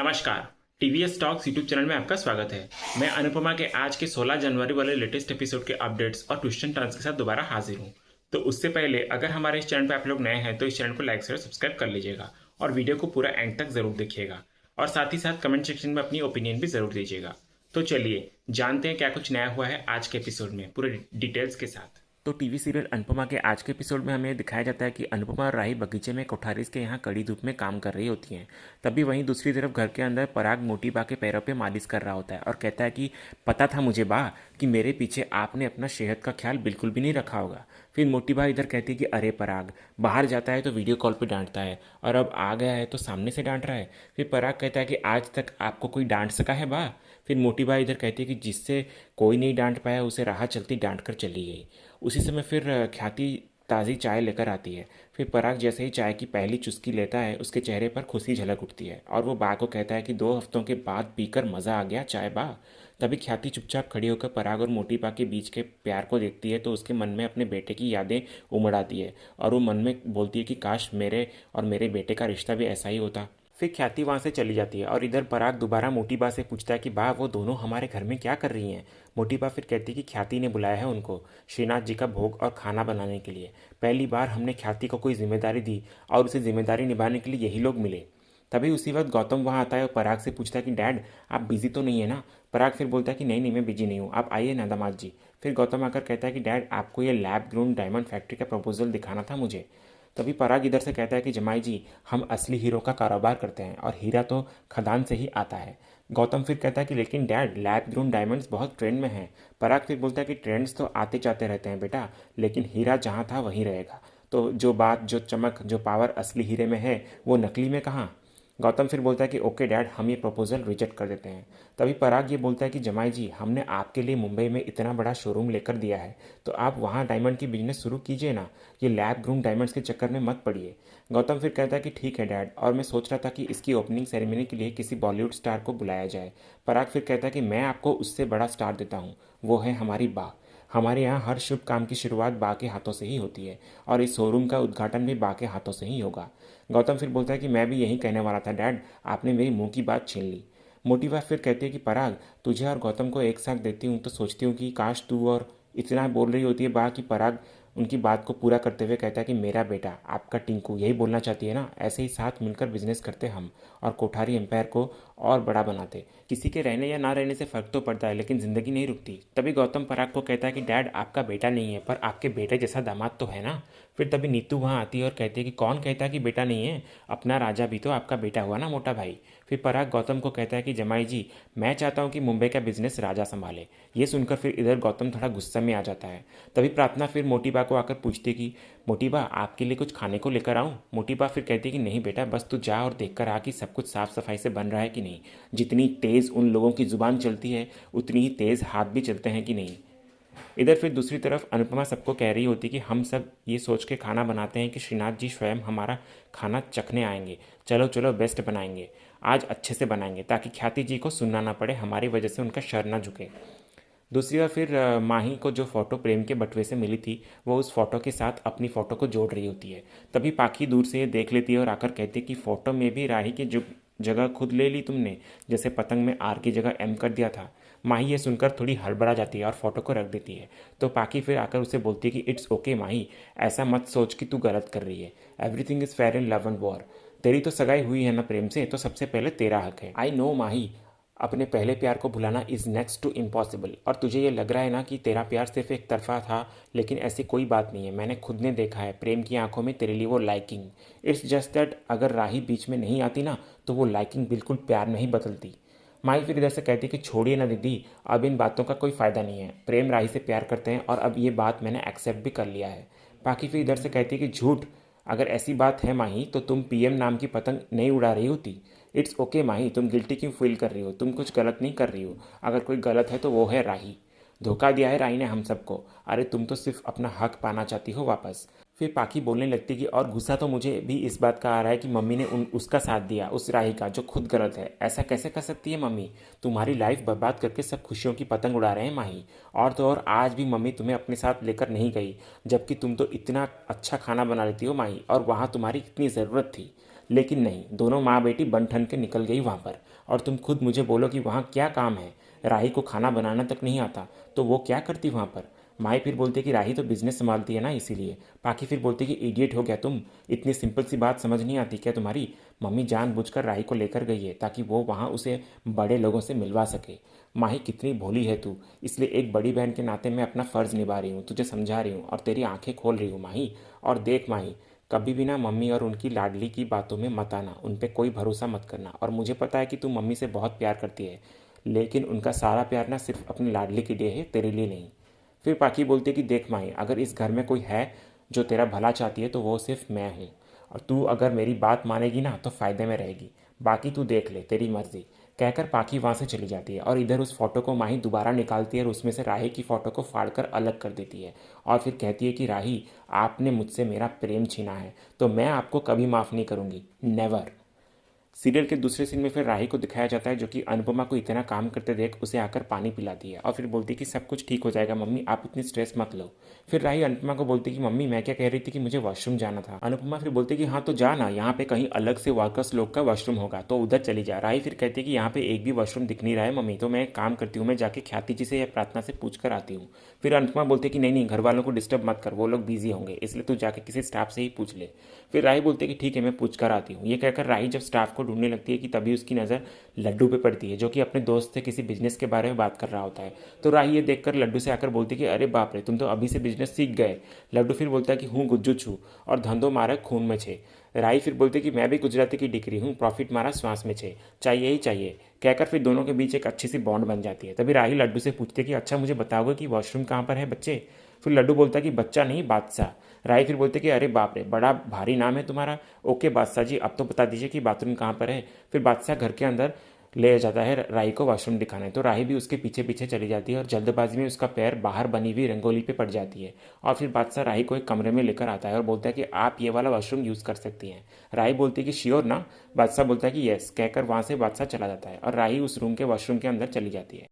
नमस्कार। TVS talks YouTube channel में आपका स्वागत है। मैं अनुपमा के आज के 16 जनवरी वाले लेटेस्ट एपिसोड के अपडेट्स और ट्विस्ट टर्न्स के साथ दोबारा हाजिर हूँ। तो उससे पहले अगर हमारे इस चैनल पर आप लोग नए हैं तो इस चैनल को लाइक शेयर सब्सक्राइब कर लीजिएगा और वीडियो को पूरा एंड तक जरूर देखिएगा और साथ ही साथ कमेंट सेक्शन में अपनी ओपिनियन भी जरूर दीजिएगा। तो चलिए जानते हैं क्या कुछ नया हुआ है आज के एपिसोड में पूरे डिटेल्स के साथ। तो टीवी सीरियल अनुपमा के आज के एपिसोड में हमें दिखाया जाता है कि अनुपमा और राही बगीचे में कोठारीस के यहाँ कड़ी धूप में काम कर रही होती हैं। तभी वहीं दूसरी तरफ घर के अंदर पराग मोटी बा के पैरों पे मालिश कर रहा होता है और कहता है कि पता था मुझे बा कि मेरे पीछे आपने अपना सेहत का ख्याल बिल्कुल भी नहीं रखा होगा। फिर मोटी बा इधर कहती है कि अरे पराग बाहर जाता है तो वीडियो कॉल पे डांटता है और अब आ गया है तो सामने से डांट रहा है। फिर पराग कहता है कि आज तक आपको कोई डांट सका है बा। फिर मोटी बा इधर कहती है कि जिससे कोई नहीं डांट पाया उसे राह चलती डांट कर चली गई। उसी समय फिर ख्याति ताज़ी चाय लेकर आती है। फिर पराग जैसे ही चाय की पहली चुस्की लेता है उसके चेहरे पर खुशी झलक उठती है और वो बा को कहता है कि 2 हफ्तों के बाद पीकर मज़ा आ गया चाय बा। तभी ख्याति चुपचाप खड़ी होकर पराग और मोटी बा के बीच के प्यार को देखती है तो उसके मन में अपने बेटे की यादें उमड़ आती है और वो मन में बोलती है कि काश मेरे और मेरे बेटे का रिश्ता भी ऐसा ही होता। फिर ख्याति वहाँ से चली जाती है और इधर पराग दोबारा मोटी बा से पूछता है कि बा वो दोनों हमारे घर में क्या कर रही हैं। मोटी बा फिर कहती है कि ख्याति ने बुलाया है उनको श्रीनाथ जी का भोग और खाना बनाने के लिए। पहली बार हमने ख्याति को कोई जिम्मेदारी दी और उसे जिम्मेदारी निभाने के लिए यही लोग मिले। तभी उसी वक्त गौतम वहाँ आता है और पराग से पूछता है कि डैड आप बिजी तो नहीं है ना। पराग फिर बोलता है कि नहीं नहीं मैं बिजी नहीं हूँ, आप आइए ना दामाद जी। फिर गौतम आकर कहता है कि डैड आपको ये लैब ग्रोन डायमंड फैक्ट्री का प्रपोजल दिखाना था मुझे। तभी पराग इधर से कहता है कि जमाई जी हम असली हीरो का कारोबार करते हैं और हीरा तो खदान से ही आता है। गौतम फिर कहता है कि लेकिन डैड लैब ग्रोन डायमंड्स बहुत ट्रेंड में हैं। पराग फिर बोलता है कि ट्रेंड्स तो आते जाते रहते हैं बेटा, लेकिन हीरा जहाँ था वहीं रहेगा। तो जो बात जो चमक जो पावर असली हीरे में है वो नकली में कहाँ। गौतम फिर बोलता है कि ओके डैड हम ये प्रपोजल रिजेक्ट कर देते हैं। तभी पराग ये बोलता है कि जमाई जी हमने आपके लिए मुंबई में इतना बड़ा शोरूम लेकर दिया है तो आप वहाँ डायमंड की बिजनेस शुरू कीजिए ना, ये लैब ग्रूम डायमंड्स के चक्कर में मत पड़िए। गौतम फिर कहता है कि ठीक है डैड और मैं सोच रहा था कि इसकी ओपनिंग सेरेमनी के लिए किसी बॉलीवुड स्टार को बुलाया जाए। पराग फिर कहता है कि मैं आपको उससे बड़ा स्टार देता हूँ, वो है हमारी बा। हमारे यहाँ हर शुभ काम की शुरुआत बा के हाथों से ही होती है और इस शोरूम का उद्घाटन भी बा के हाथों से ही होगा। गौतम फिर बोलता है कि मैं भी यही कहने वाला था डैड, आपने मेरी मुंह की बात छीन ली। मोटी बात फिर कहती है कि पराग तुझे और गौतम को एक साथ देखती हूँ तो सोचती हूँ कि काश तू और इतना बोल रही होती है बा कि पराग उनकी बात को पूरा करते हुए कहता है कि मेरा बेटा आपका टिंकू यही बोलना चाहती है ना, ऐसे ही साथ मिलकर बिजनेस करते हम और कोठारी एम्पायर को और बड़ा बनाते। किसी के रहने या ना रहने से फ़र्क तो पड़ता है लेकिन ज़िंदगी नहीं रुकती। तभी गौतम पराग को कहता है कि डैड आपका बेटा नहीं है पर आपके बेटे जैसा दामाद तो है ना। फिर तभी नीतू वहाँ आती है और कहती है कि कौन कहता है कि बेटा नहीं है, अपना राजा भी तो आपका बेटा हुआ ना मोटा भाई। फिर पराग गौतम को कहता है कि जमाई जी मैं चाहता हूँ कि मुंबई का बिजनेस राजा संभाले। ये सुनकर फिर इधर गौतम थोड़ा गुस्सा में आ जाता है। तभी प्रार्थना फिर मोटी बा को आकर पूछती कि मोटी बा आपके लिए कुछ खाने को लेकर आऊँ। मोटी बा फिर कहती है कि नहीं बेटा बस तू जा और देख कर आ कि सब कुछ साफ़ सफाई से बन रहा है कि नहीं। जितनी तेज़ उन लोगों की ज़ुबान चलती है उतनी ही तेज़ हाथ भी चलते हैं कि नहीं। इधर फिर दूसरी तरफ अनुपमा सबको कह रही होती कि हम सब ये सोच के खाना बनाते हैं कि श्रीनाथ जी स्वयं हमारा खाना चखने आएंगे। चलो चलो बेस्ट बनाएंगे, आज अच्छे से बनाएंगे ताकि ख्याति जी को सुनना ना पड़े, हमारी वजह से उनका शर ना झुके। दूसरी ओर फिर माही को जो फ़ोटो प्रेम के बटुए से मिली थी वो उस फ़ोटो के साथ अपनी फ़ोटो को जोड़ रही होती है। तभी पाखी दूर से ये देख लेती है और आकर कहती है कि फ़ोटो में भी राही की जो जगह खुद ले ली तुमने, जैसे पतंग में आर की जगह एम कर दिया था। माही ये सुनकर थोड़ी हड़बड़ा जाती है और फ़ोटो को रख देती है। तो पाखी फिर आकर उसे बोलती है कि इट्स ओके माही, ऐसा मत सोच कि तू गलत कर रही है। Everything is fair in love and war. तेरी तो सगाई हुई है ना प्रेम से, तो सबसे पहले तेरा हक है। आई नो माही, अपने पहले प्यार को भुलाना इज़ नेक्स्ट टू इम्पॉसिबल। और तुझे ये लग रहा है ना कि तेरा प्यार सिर्फ एक तरफा था, लेकिन ऐसी कोई बात नहीं है। मैंने खुद ने देखा है प्रेम की आंखों में तेरे लिए वो लाइकिंग। इट्स जस्ट दैट अगर राही बीच में नहीं आती ना तो वो लाइकिंग बिल्कुल प्यार में ही बदलती। माई फिर इधर से कहती कि छोड़िए ना दीदी, अब इन बातों का कोई फ़ायदा नहीं है। प्रेम राही से प्यार करते हैं और अब ये बात मैंने एक्सेप्ट भी कर लिया है। बाकी फिर इधर से कहती है कि झूठ, अगर ऐसी बात है माही तो तुम पीएम नाम की पतंग नहीं उड़ा रही होती। इट्स ओके माही, तुम गिल्टी क्यों फील कर रही हो, तुम कुछ गलत नहीं कर रही हो। अगर कोई गलत है तो वो है राही। धोखा दिया है राही ने हम सबको। अरे तुम तो सिर्फ अपना हक पाना चाहती हो वापस। फिर पाखी बोलने लगती कि और गुस्सा तो मुझे भी इस बात का आ रहा है कि मम्मी ने उसका साथ दिया, उस राही का जो खुद गलत है। ऐसा कैसे कर सकती है मम्मी, तुम्हारी लाइफ बर्बाद करके सब खुशियों की पतंग उड़ा रहे हैं माही। और तो और आज भी मम्मी तुम्हें अपने साथ लेकर नहीं गई, जबकि तुम तो इतना अच्छा खाना बना लेती हो माही और वहाँ तुम्हारी इतनी ज़रूरत थी। लेकिन नहीं, दोनों माँ बेटी बन ठन के निकल गई वहाँ पर। और तुम खुद मुझे बोलो कि वहाँ क्या काम है? राही को खाना बनाना तक नहीं आता तो वो क्या करती वहाँ पर? माई फिर बोलती कि राही तो बिजनेस संभालती है ना, इसीलिए। पाकी फिर बोलती कि इडियट हो गया तुम, इतनी सिंपल सी बात समझ नहीं आती क्या तुम्हारी? मम्मी जानबूझकर राही को लेकर गई है ताकि वो वहाँ उसे बड़े लोगों से मिलवा सके। माही कितनी भोली है तू, इसलिए एक बड़ी बहन के नाते मैं अपना फ़र्ज़ निभा रही हूँ, तुझे समझा रही हूँ और तेरी आंखें खोल रही हूँ माही। और देख माही, कभी भी ना मम्मी और उनकी लाडली की बातों में मत आना, उन पर कोई भरोसा मत करना। और मुझे पता है कि तू मम्मी से बहुत प्यार करती है, लेकिन उनका सारा प्यार ना सिर्फ अपनी लाडली के लिए है, तेरे लिए नहीं। फिर पाकी बोलती है कि देख माई, अगर इस घर में कोई है जो तेरा भला चाहती है तो वो सिर्फ मैं हूँ। और तू अगर मेरी बात मानेगी ना तो फ़ायदे में रहेगी, बाकी तू देख ले, तेरी मर्ज़ी। कहकर पाकी वहाँ से चली जाती है और इधर उस फोटो को माही दोबारा निकालती है और उसमें से राही की फ़ोटो को फाड़कर अलग कर देती है। और फिर कहती है कि राही, आपने मुझसे मेरा प्रेम छीना है तो मैं आपको कभी माफ़ नहीं करूँगी, नेवर। सीरियल के दूसरे सीन में फिर राही को दिखाया जाता है जो कि अनुपमा को इतना काम करते देख उसे आकर पानी पिलाती है और फिर बोलती है कि सब कुछ ठीक हो जाएगा मम्मी, आप इतनी स्ट्रेस मत लो। फिर राही अनुपमा को बोलती है कि मम्मी मैं क्या कह रही थी कि मुझे वॉशरूम जाना था। अनुपमा फिर बोलती है कि हाँ तो जा ना, यहाँ पे कहीं अलग से वर्कर्स लोग का वॉशरूम होगा तो उधर चली जा। राही फिर कहती है कि यहाँ पे एक भी वॉशरूम दिख नहीं रहा है मम्मी, तो मैं एक काम करती हूँ, मैं जाके ख्याति जी से या प्रार्थना से पूछ कर आती हूँ। फिर अनुपमा बोलती है कि नहीं नहीं, घर वालों को डिस्टर्ब मत कर, वो लोग बिजी होंगे, इसलिए तू जाके किसी स्टाफ से ही पूछ ले। फिर राही बोलती है कि ठीक है मैं पूछ कर आती हूँ। ये कहकर राही जब स्टाफ को ढूंढने लगती है कि तभी उसकी नज़र लड्डू पे पड़ती है जो कि अपने दोस्त से किसी बिजनेस के बारे में बात कर रहा होता है। तो राही ये देखकर लड्डू से आकर बोलती है कि अरे बाप रे, तुम तो अभी से बिजनेस सीख गए। लड्डू फिर बोलता है कि हूँ गुज्जू छू और धंधो मारा खून में छे। राही फिर बोलती है कि मैं भी गुजराती की डिग्री हूँ, प्रॉफिट मारा श्वास में छे, चाहिए ही चाहिए। कहकर फिर दोनों के बीच एक अच्छी सी बॉन्ड बन जाती है। तभी राही लड्डू से पूछती है कि अच्छा मुझे बताओगे कि वॉशरूम कहाँ पर है बच्चे? फिर लड्डू बोलता है कि बच्चा नहीं बादशाह। राही फिर बोलते कि अरे बाप रे, बड़ा भारी नाम है तुम्हारा। ओके बादशाह जी, अब तो बता दीजिए कि बाथरूम कहाँ पर है। फिर बादशाह घर के अंदर ले जाता है राही को वॉशरूम दिखाने, तो राही भी उसके पीछे पीछे चली जाती है और जल्दबाजी में उसका पैर बाहर बनी हुई रंगोली पे पड़ जाती है। और फिर बादशाह राही को एक कमरे में लेकर आता है और बोलता है कि आप ये वाला वॉशरूम यूज़ कर सकती हैं। राही बोलती है कि श्योर ना? बादशाह बोलता है कि यस। कहकर वहाँ से बादशाह चला जाता है और राही उस रूम के वॉशरूम के अंदर चली जाती है।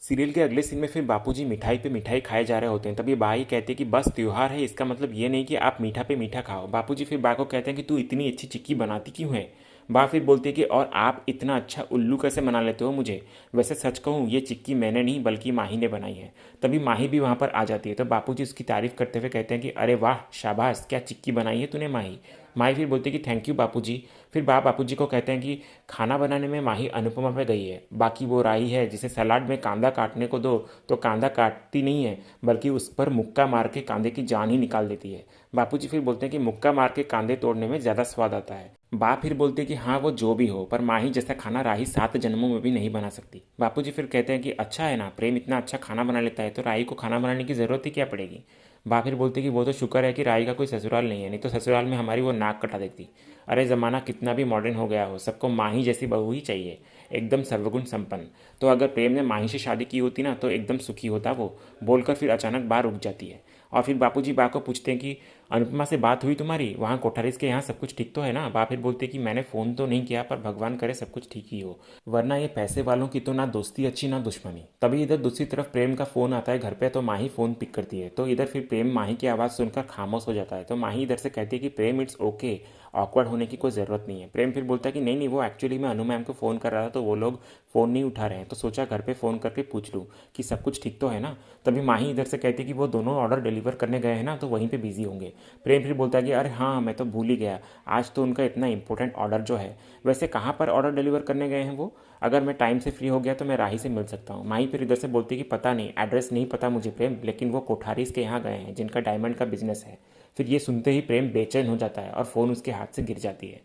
सीरियल के अगले सीन में फिर बापूजी मिठाई पे मिठाई खाए जा रहे होते हैं। तभी बा ही कहती है कि बस त्योहार है, इसका मतलब ये नहीं कि आप मीठा पे मीठा खाओ। बापूजी फिर बा को कहते हैं कि तू इतनी अच्छी चिक्की बनाती क्यों है? बा फिर बोलती है कि और आप इतना अच्छा उल्लू कैसे बना लेते हो मुझे? वैसे सच कहूँ ये चिक्की मैंने नहीं बल्कि माही ने बनाई है। तभी माही भी वहाँ पर आ जाती है तो बापूजी उसकी तारीफ करते हुए कहते हैं कि अरे वाह शाबाश, क्या चिक्की बनाई है तूने माही। माही फिर बोलती है कि थैंक यू बापूजी। फिर बापूजी को कहते हैं कि खाना बनाने में माही अनुपमा पे गई है, बाकी वो राही है जिसे सलाद में कांदा काटने को दो तो कांदा काटती नहीं है बल्कि उस पर मुक्का मार के कांदे की जान ही निकाल देती है। बापूजी फिर बोलते हैं कि मुक्का मार के कांदे तोड़ने में ज़्यादा स्वाद आता है। बा फिर बोलते हैं कि हाँ वो जो भी हो, पर माही जैसा खाना राही 7 जन्मों में भी नहीं बना सकती। बापूजी फिर कहते हैं कि अच्छा है ना, प्रेम इतना अच्छा खाना बना लेता है तो राही को खाना बनाने की ज़रूरत ही क्या पड़ेगी। बा फिर बोलती कि वो तो शुक्र है कि राही का कोई ससुराल नहीं है, नहीं तो ससुराल में हमारी वो नाक कटा देती। अरे ज़माना कितना भी मॉडर्न हो गया हो, सबको माही जैसी बहू ही चाहिए, एकदम सर्वगुण संपन्न। तो अगर प्रेम ने माही से शादी की होती ना तो एकदम सुखी होता वो। बोलकर फिर अचानक बा रुक जाती है और फिर बापूजी बा को पूछते हैं कि अनुपमा से बात हुई तुम्हारी, वहाँ कोठारीस के यहाँ सब कुछ ठीक तो है ना? बा फिर बोलते हैं कि मैंने फ़ोन तो नहीं किया पर भगवान करे सब कुछ ठीक ही हो, वरना ये पैसे वालों की तो ना दोस्ती अच्छी ना दुश्मनी। तभी इधर दूसरी तरफ प्रेम का फ़ोन आता है घर पे तो माही फ़ोन पिक करती है। तो इधर फिर प्रेम माही की आवाज़ सुनकर खामोश हो जाता है। तो माही इधर से कहती है कि प्रेम इट्स ओके, ऑकवर्ड होने की कोई ज़रूरत नहीं है। प्रेम फिर बोलता है कि नहीं नहीं, वो एक्चुअली मैं अनु मैम को फ़ोन कर रहा था तो वो लोग फ़ोन नहीं उठा रहे हैं तो सोचा घर पे फ़ोन करके पूछ लूँ कि सब कुछ ठीक तो है ना। तभी माही इधर से कहती है कि वो दोनों ऑर्डर डिलीवर करने गए हैं ना तो वहीं पे बिजी होंगे। प्रेम फिर बोलता है कि अरे हाँ मैं तो भूल ही गया, आज तो उनका इतना इंपॉर्टेंट ऑर्डर जो है। वैसे कहाँ पर ऑर्डर डिलीवर करने गए हैं वो? अगर मैं टाइम से फ्री हो गया तो मैं राही से मिल सकता हूँ। माही फिर इधर से बोलती है कि पता नहीं, एड्रेस नहीं पता मुझे प्रेम, लेकिन वो कोठारीस के यहाँ गए हैं जिनका डायमंड का बिजनेस है। फिर ये सुनते ही प्रेम बेचैन हो जाता है और फ़ोन उसके हाथ से गिर जाती है।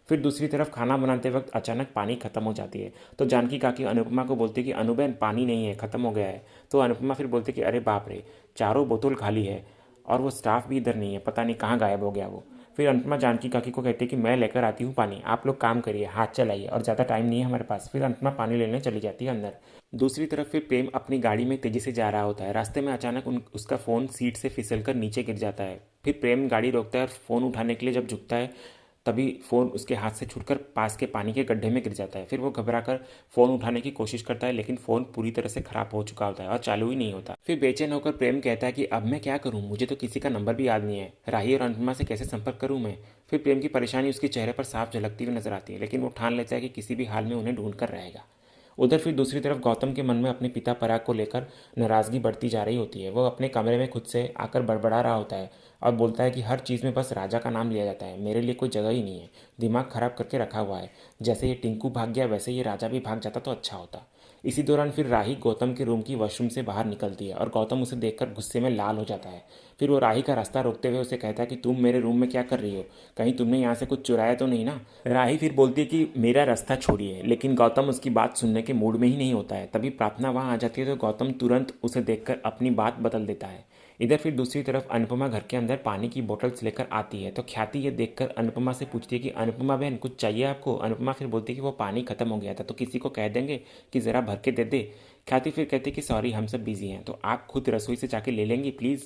फिर दूसरी तरफ खाना बनाते वक्त अचानक पानी खत्म हो जाती है तो जानकी काकी अनुपमा को बोलती है कि अनुबहन पानी नहीं है, ख़त्म हो गया है। तो अनुपमा फिर बोलती है कि अरे बाप रे, चारों बोतल खाली है और वो स्टाफ भी इधर नहीं है, पता नहीं कहाँ गायब हो गया वो। फिर अनुपमा जानकी काकी को कहती है कि मैं लेकर आती हूँ पानी, आप लोग काम करिए, हाथ चलाइए और ज़्यादा टाइम नहीं है हमारे पास। फिर अनुपमा पानी लेने चली जाती है अंदर। दूसरी तरफ फिर प्रेम अपनी गाड़ी में तेज़ी से जा रहा होता है। रास्ते में अचानक उसका फ़ोन सीट से फिसलकर नीचे गिर जाता है। फिर प्रेम गाड़ी रोकता है और फ़ोन उठाने के लिए जब झुकता है तभी फ़ोन उसके हाथ से छूटकर पास के पानी के गड्ढे में गिर जाता है। फिर वो घबराकर फ़ोन उठाने की कोशिश करता है लेकिन फ़ोन पूरी तरह से ख़राब हो चुका होता है और चालू ही नहीं होता। फिर बेचैन होकर प्रेम कहता है कि अब मैं क्या करूं, मुझे तो किसी का नंबर भी याद नहीं है, राही और अनुपमा से कैसे संपर्क करूं मैं। फिर प्रेम की परेशानी उसके चेहरे पर साफ झलकती हुई नजर आती है, लेकिन वो ठान लेता है कि किसी भी हाल में उन्हें ढूंढ कर रहेगा। उधर फिर दूसरी तरफ गौतम के मन में अपने पिता पराग को लेकर नाराज़गी बढ़ती जा रही होती है। वो अपने कमरे में खुद से आकर बड़बड़ा रहा होता है और बोलता है कि हर चीज़ में बस राजा का नाम लिया जाता है, मेरे लिए कोई जगह ही नहीं है, दिमाग खराब करके रखा हुआ है। जैसे ये टिंकू भाग गया वैसे ये राजा भी भाग जाता तो अच्छा होता। इसी दौरान फिर राही गौतम के रूम की वॉशरूम से बाहर निकलती है और गौतम उसे देखकर गुस्से में लाल हो जाता है। फिर वो राही का रास्ता रोकते हुए उसे कहता है कि तुम मेरे रूम में क्या कर रही हो, कहीं तुमने यहाँ से कुछ चुराया तो नहीं ना। राही फिर बोलती है कि मेरा रास्ता छोड़िए, लेकिन गौतम उसकी बात सुनने के मूड में ही नहीं होता है। तभी प्रार्थना वहाँ आ जाती है तो गौतम तुरंत उसे देखकर अपनी बात बदल देता है। इधर फिर दूसरी तरफ अनुपमा घर के अंदर पानी की बोतल्स लेकर आती है तो ख्याति ये देखकर अनुपमा से पूछती है कि अनुपमा बहन कुछ चाहिए आपको। अनुपमा फिर बोलती है कि वो पानी खत्म हो गया था तो किसी को कह देंगे कि ज़रा भर के दे दे। ख्याति फिर कहती है कि सॉरी हम सब बिजी हैं, तो आप खुद रसोई से जाके ले लेंगी प्लीज़।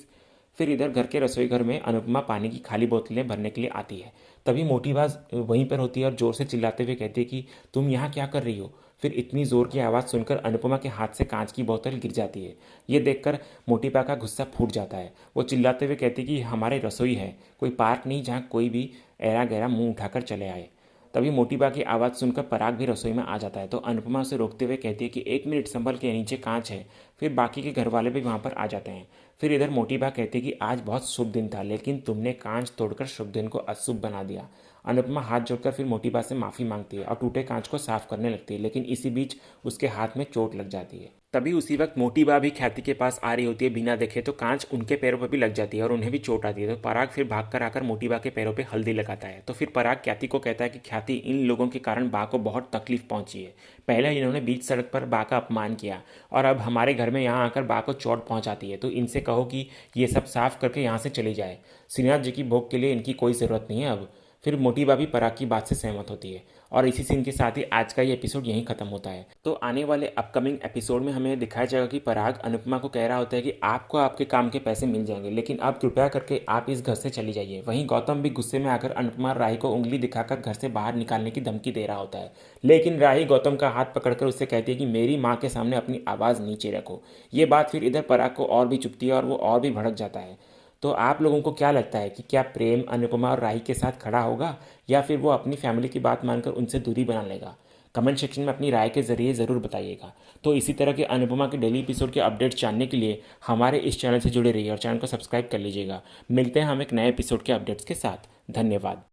फिर इधर घर के रसोई घर में अनुपमा पानी की खाली बोतलें भरने के लिए आती है। तभी मोटी बाज वहीं पर होती है और ज़ोर से चिल्लाते हुए कहती है कि तुम यहाँ क्या कर रही हो। फिर इतनी ज़ोर की आवाज़ सुनकर अनुपमा के हाथ से कांच की बोतल गिर जाती है। ये देखकर मोटीपा का गुस्सा फूट जाता है। वो चिल्लाते हुए कहती है कि हमारे रसोई है, कोई पार्क नहीं जहाँ कोई भी ऐरा गहरा मुंह उठाकर चले आए। तभी मोटीबा की आवाज़ सुनकर पराग भी रसोई में आ जाता है तो अनुपमा उसे रोकते हुए कहती है कि 1 मिनट संभल के, नीचे कांच है। फिर बाकी के घर वाले भी वहाँ पर आ जाते हैं। फिर इधर मोटीबा कहती है कि आज बहुत शुभ दिन था, लेकिन तुमने कांच तोड़कर शुभ दिन को अशुभ बना दिया। अनुपमा हाथ जोड़कर फिर मोटीबा से माफ़ी मांगती है और टूटे कांच को साफ करने लगती है, लेकिन इसी बीच उसके हाथ में चोट लग जाती है। तभी उसी वक्त मोटीबा भी ख्याति के पास आ रही होती है बिना देखे, तो कांच उनके पैरों पर भी लग जाती है और उन्हें भी चोट आती है। तो पराग फिर भागकर आकर मोटीबा के पैरों पे हल्दी लगाता है। तो फिर पराग ख्याति को कहता है कि ख्याति, इन लोगों के कारण बा को बहुत तकलीफ पहुंची है। पहले इन्होंने बीच सड़क पर बा का अपमान किया और अब हमारे घर में यहाँ आकर बा को चोट पहुंचाती है, तो इनसे कहो कि ये सब साफ करके यहाँ से चली जाए। श्रीनाथ जी की भोग के लिए इनकी कोई ज़रूरत नहीं है अब। फिर मोटीबा भी पराग की बात से सहमत होती है और इसी सीन के साथ ही आज का ये एपिसोड यहीं खत्म होता है। तो आने वाले अपकमिंग एपिसोड में हमें दिखाया जाएगा कि पराग अनुपमा को कह रहा होता है कि आपको आपके काम के पैसे मिल जाएंगे, लेकिन आप कृपया करके आप इस घर से चली जाइए। वहीं गौतम भी गुस्से में आकर अनुपमा और राही को उंगली दिखाकर घर से बाहर निकालने की धमकी दे रहा होता है, लेकिन राही गौतम का हाथ पकड़कर उससे कहती है कि मेरी माँ के सामने अपनी आवाज़ नीचे रखो। ये बात फिर इधर पराग को और भी चुभती है और वो और भी भड़क जाता है। तो आप लोगों को क्या लगता है कि क्या प्रेम अनुपमा और राही के साथ खड़ा होगा या फिर वो अपनी फैमिली की बात मानकर उनसे दूरी बना लेगा? कमेंट सेक्शन में अपनी राय के ज़रिए ज़रूर बताइएगा। तो इसी तरह के अनुपमा के डेली एपिसोड के अपडेट्स जानने के लिए हमारे इस चैनल से जुड़े रहिए और चैनल को सब्सक्राइब कर लीजिएगा। मिलते हैं हम एक नए एपिसोड के अपडेट्स के साथ। धन्यवाद।